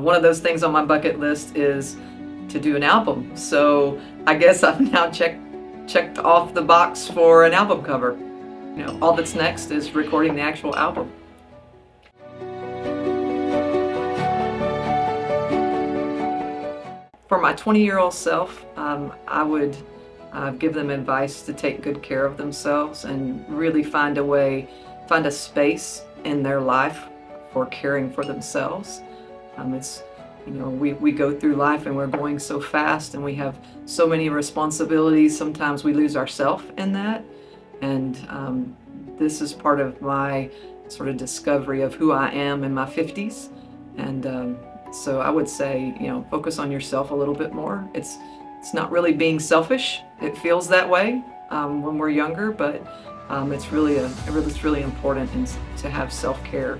one of those things on my bucket list is to do an album. So I guess I've now checked off the box for an album cover. You know, all that's next is recording the actual album. For my 20-year-old self, I would give them advice to take good care of themselves and really find a space in their life for caring for themselves. We go through life and we're going so fast and we have so many responsibilities. Sometimes we lose ourselves in that. And this is part of my sort of discovery of who I am in my 50s. And so I would say, focus on yourself a little bit more. It's not really being selfish. It feels that way when we're younger, but it's really important to have self-care.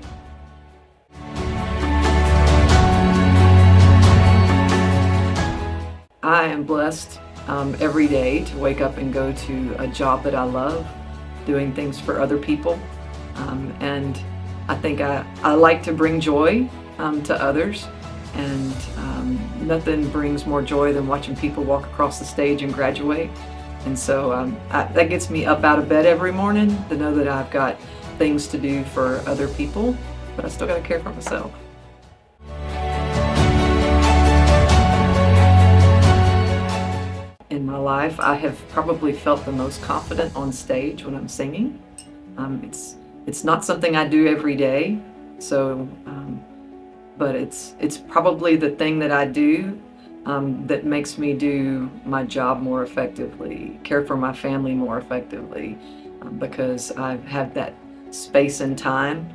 I am blessed every day to wake up and go to a job that I love, doing things for other people. And I think I like to bring joy to others. And nothing brings more joy than watching people walk across the stage and graduate. And so that gets me up out of bed every morning to know that I've got things to do for other people, but I still got to care for myself. In my life, I have probably felt the most confident on stage when I'm singing. It's not something I do every day, but it's probably the thing that I do that makes me do my job more effectively, care for my family more effectively, because I have that space and time,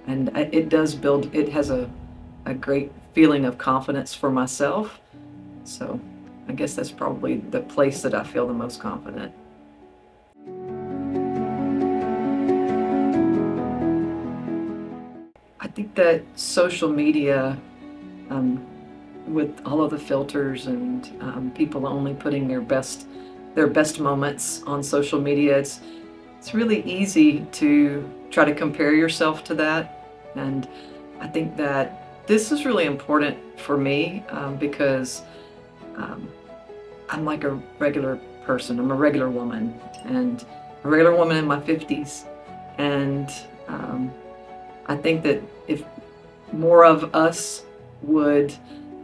and it has a great feeling of confidence for myself. So I guess that's probably the place that I feel the most confident. I think that social media, with all of the filters and people only putting their best moments on social media, it's really easy to try to compare yourself to that. And I think that this is really important for me because I'm like a regular person. I'm a regular woman, and a regular woman in my 50s. And I think that if more of us would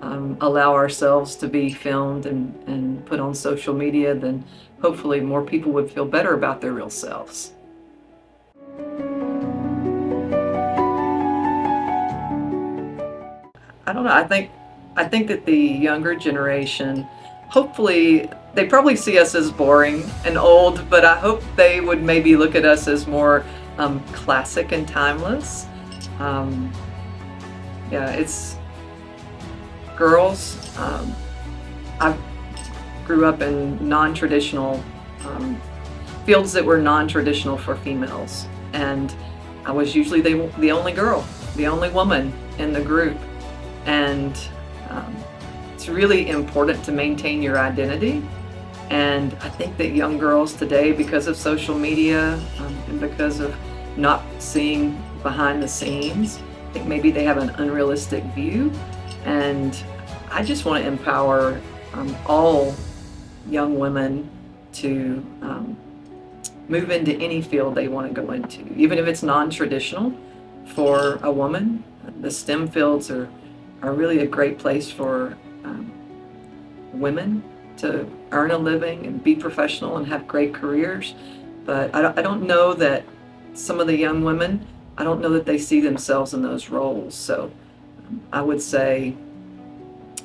allow ourselves to be filmed and put on social media, then hopefully more people would feel better about their real selves. I don't know. I think that the younger generation, hopefully, they probably see us as boring and old, but I hope they would maybe look at us as more classic and timeless. It's girls. I grew up in non-traditional fields that were non-traditional for females, and I was usually the only girl, the only woman in the group. And it's really important to maintain your identity. And I think that young girls today, because of social media and because of not seeing behind the scenes, I think maybe they have an unrealistic view. And I just want to empower all young women to move into any field they want to go into, even if it's non-traditional for a woman. The STEM fields are really a great place for women to earn a living and be professional and have great careers. But I don't know that some of the young women, I don't know that they see themselves in those roles. So I would say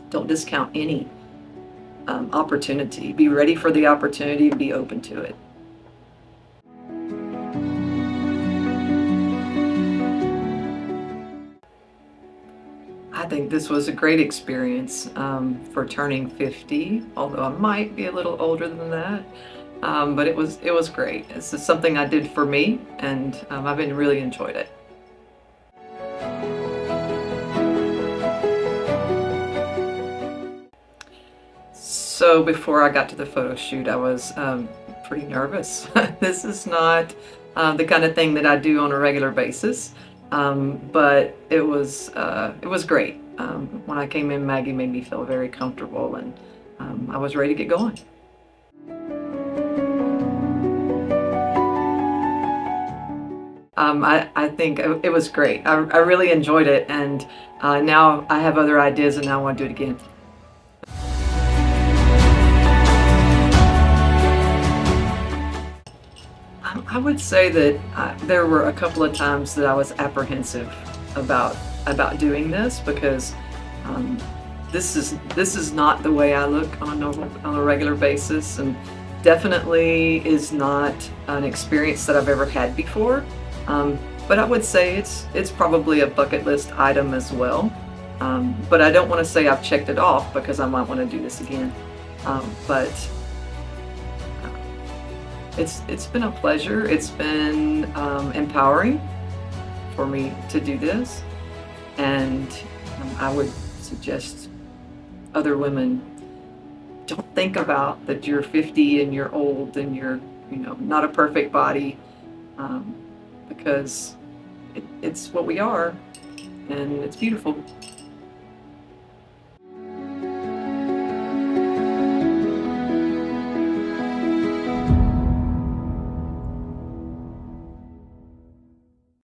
don't discount any opportunity. Be ready for the opportunity, be open to it. I think this was a great experience for turning 50, although I might be a little older than that. But it was great. This is something I did for me, and I've really enjoyed it. So before I got to the photo shoot, I was pretty nervous. This is not the kind of thing that I do on a regular basis. But it was great. When I came in, Maggie made me feel very comfortable, and I was ready to get going. I think it was great. I really enjoyed it, and now I have other ideas, and now I want to do it again. I would say that there were a couple of times that I was apprehensive about doing this because um, this is not the way I look on a regular basis, and definitely is not an experience that I've ever had before. But I would say it's probably a bucket list item as well. But I don't want to say I've checked it off because I might want to do this again. But it's been a pleasure. It's been empowering for me to do this, and I would suggest other women, don't think about that you're 50 and you're old and you're not a perfect body, because it's what we are, and it's beautiful.